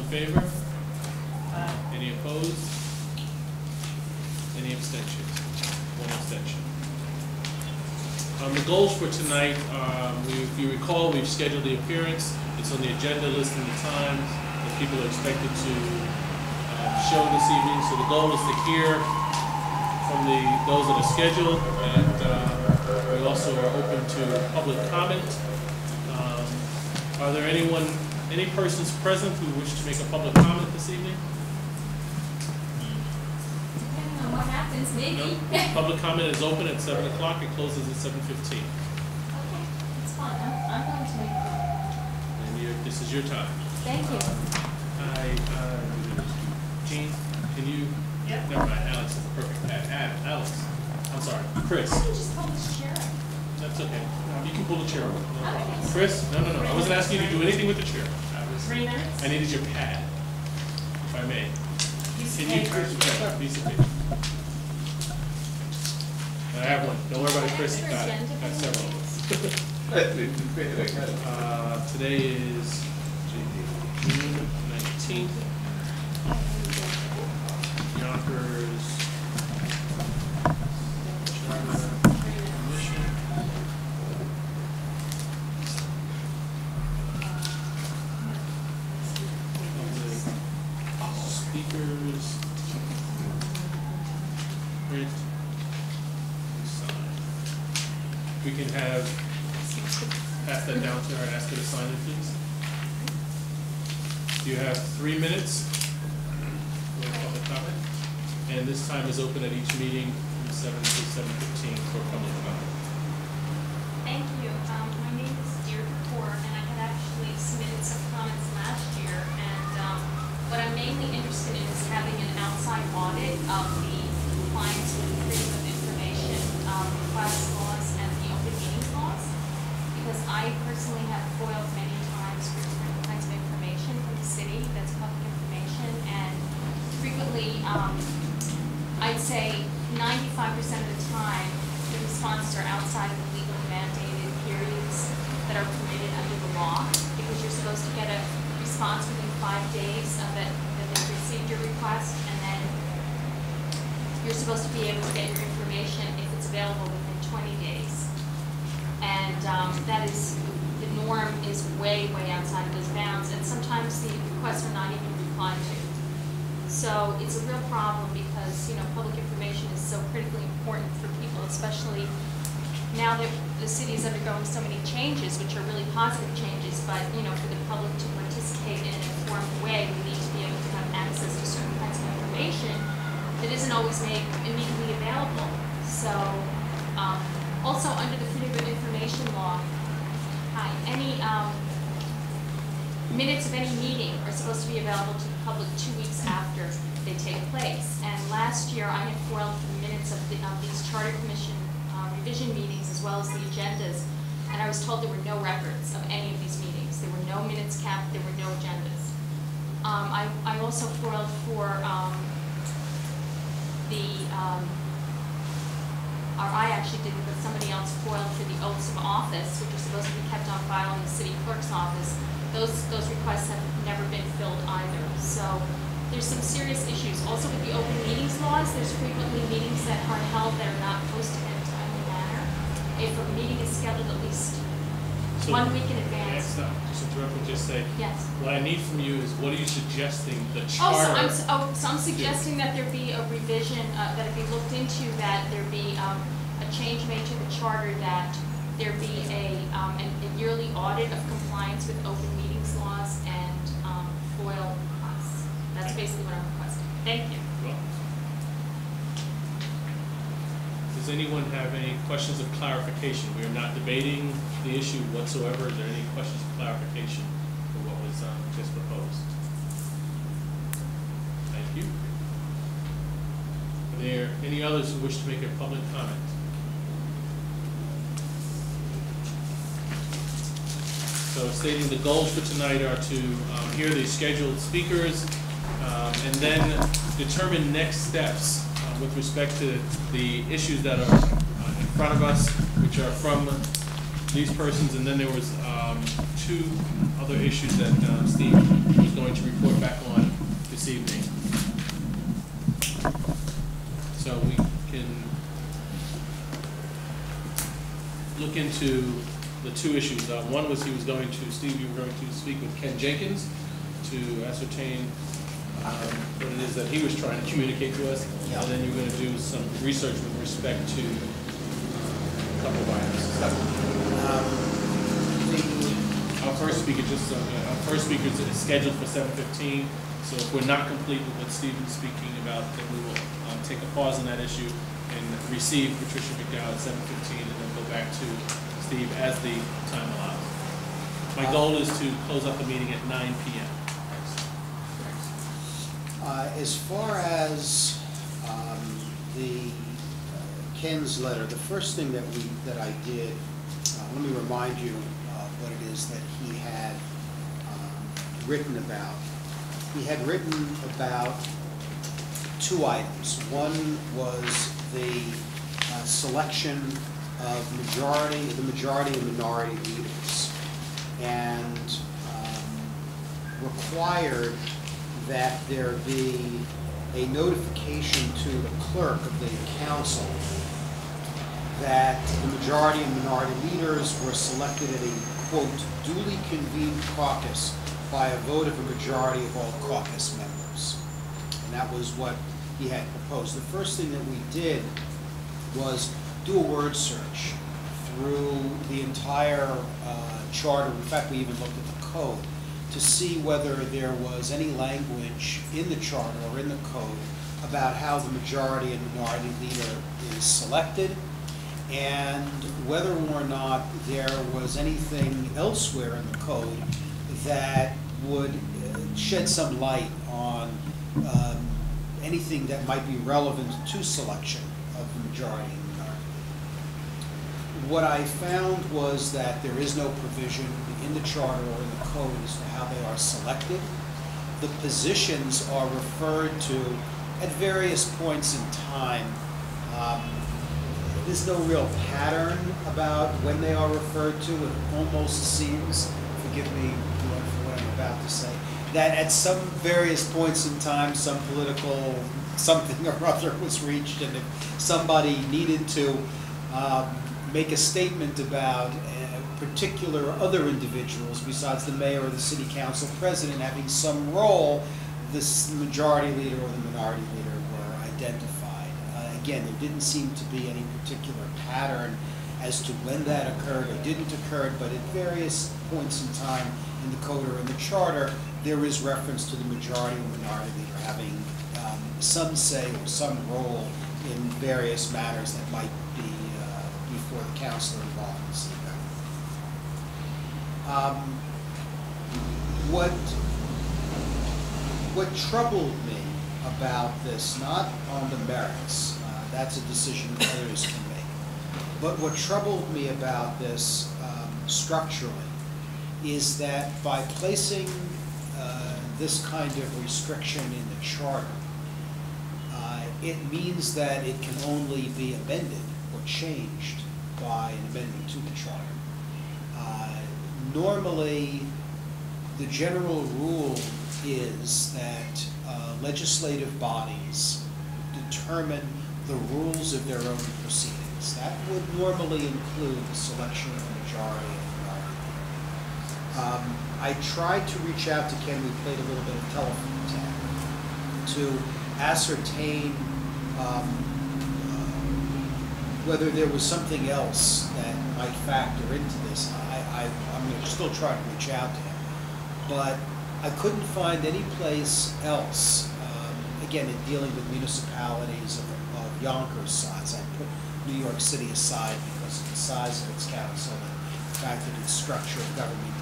favor? Any opposed? Any abstentions? One abstention. The goals for tonight, if you recall, we've scheduled the appearance. It's on the agenda listing the times that people are expected to show this evening. So the goal is to hear from those that are scheduled, and we also are open to public comment. Are there any persons present who wish to make a public comment this evening? Depending on what happens, maybe. No? Public comment is open at 7 o'clock. It closes at 7:15. Okay, it's fine. I'm going to make it. And this is your time. Thank you. Jean, can you? Yep. Never mind. Alex is the perfect. Alex. I'm sorry. Chris. I can just pull this chair up. That's okay. You can pull the chair over. Okay. Chris? No. I wasn't asking you to do anything with the chair. 3 minutes? I needed your pad, if I may. Piece of Can you paper. piece of paper? I have one. Don't worry about it, Chris. Extra Got it. agenda Got several. Today is June 19th. Yonkers Charter Commission. Speakers. Print. Sign. We can pass that down to her and ask her to sign it, please. You have 3 minutes for public comment, and this time is open at each meeting from 7 to 7:15 for public comment. Thank you. My name is Deirdre Kaur, and I had actually submitted some comments last year. And what I'm mainly interested in is having an outside audit of the compliance with the Freedom of Information request laws and the open meetings laws, because I personally have foiled many times for different kinds of information from the city that's public information, and frequently, I'd say 95% of the time, the responses are outside of the legal mandated periods that are permitted under the law, because you're supposed to get a response within 5 days of it that they've received your request, and then you're supposed to be able to get your information if it's available within 20 days. And that is, the norm is way outside of those bounds, and sometimes the requests are not even replied to. So it's a real problem because, public information is so critically important for people, especially now that the city is undergoing so many changes, which are really positive changes, but, for the public to participate in an informed way, we need to be able to have access to certain kinds of information that isn't always made immediately available. So, also under the Freedom of Information law, any minutes of any meeting are supposed to be available to the public 2 weeks after they take place. And last year I had foiled the minutes of these Charter Commission revision meetings as well as the agendas, and I was told there were no records of any of these meetings. There were no minutes kept, there were no agendas. I also foiled for or I actually didn't, but somebody else foiled for the oaths of office, which are supposed to be kept on file in the city clerk's office. Those requests have never been filled either. So there's some serious issues. Also with the open meetings laws, there's frequently meetings that are held that are not posted in a timely manner. If a meeting is scheduled at least 1 week in advance. Just interrupt and just say, yes. What I need from you is, what are you suggesting the charter? So I'm suggesting that there be a revision, that it be looked into, that there be a change made to the charter, that there be a yearly audit of compliance with open meetings laws and FOIL requests. That's basically what I'm requesting. Thank you. Well, does anyone have any questions of clarification? We are not debating the issue whatsoever. Is there any questions of clarification for what was just proposed? Thank you. Are there any others who wish to make a public comment? So stating the goals for tonight are to hear the scheduled speakers and then determine next steps with respect to the issues that are in front of us, which are from these persons, and then there was two other issues that Steve was going to report back on this evening. So we can look into the two issues. One was Steve, you were going to speak with Ken Jenkins to ascertain what it is that he was trying to communicate to us, and then you're going to do some research with respect to a couple of items. Our first speaker is scheduled for 7:15. So if we're not complete with what Stephen's speaking about, then we will take a pause on that issue and receive Patricia McDowell at 7:15, and then go back to Steve as the time allows. My goal is to close up the meeting at 9 p.m. As far as the Ken's letter, the first thing that I did, let me remind you what it is that he had written about. He had written about two items. One was the selection of the majority and minority leaders, and required that there be a notification to the clerk of the council that the majority and minority leaders were selected at a, quote, duly convened caucus by a vote of a majority of all caucus members. And that was what he had proposed. The first thing that we did was do a word search through the entire charter. In fact, we even looked at the code to see whether there was any language in the charter or in the code about how the majority and minority leader is selected, and whether or not there was anything elsewhere in the code that would shed some light on anything that might be relevant to selection of the majority and minority. What I found was that there is no provision in the charter or in the code as to how they are selected. The positions are referred to at various points in time. There's no real pattern about when they are referred to. It almost seems, forgive me for what I'm about to say, that at some various points in time, some political something or other was reached, and if somebody needed to make a statement about particular other individuals besides the mayor or the city council president having some role, the majority leader or the minority leader were identified. Again, there didn't seem to be any particular pattern as to when that occurred or didn't occur, but at various points in time in the code or in the charter, there is reference to the majority or minority leader having some say or some role in various matters that might be before the council or involved in the city government. What troubled me about this, not on the merits, that's a decision others can make, but what troubled me about this structurally is that by placing this kind of restriction in the charter, it means that it can only be amended or changed by an amendment to the charter. Normally, the general rule is that legislative bodies determine the rules of their own proceedings. That would normally include the selection of a majority and minority. I tried to reach out to Ken. We played a little bit of telephone tag to ascertain whether there was something else that might factor into this. I'm going to still try to reach out to him, but I couldn't find any place else, again, in dealing with municipalities of Yonkers size. I put New York City aside because of the size of its council and the fact that its structure of government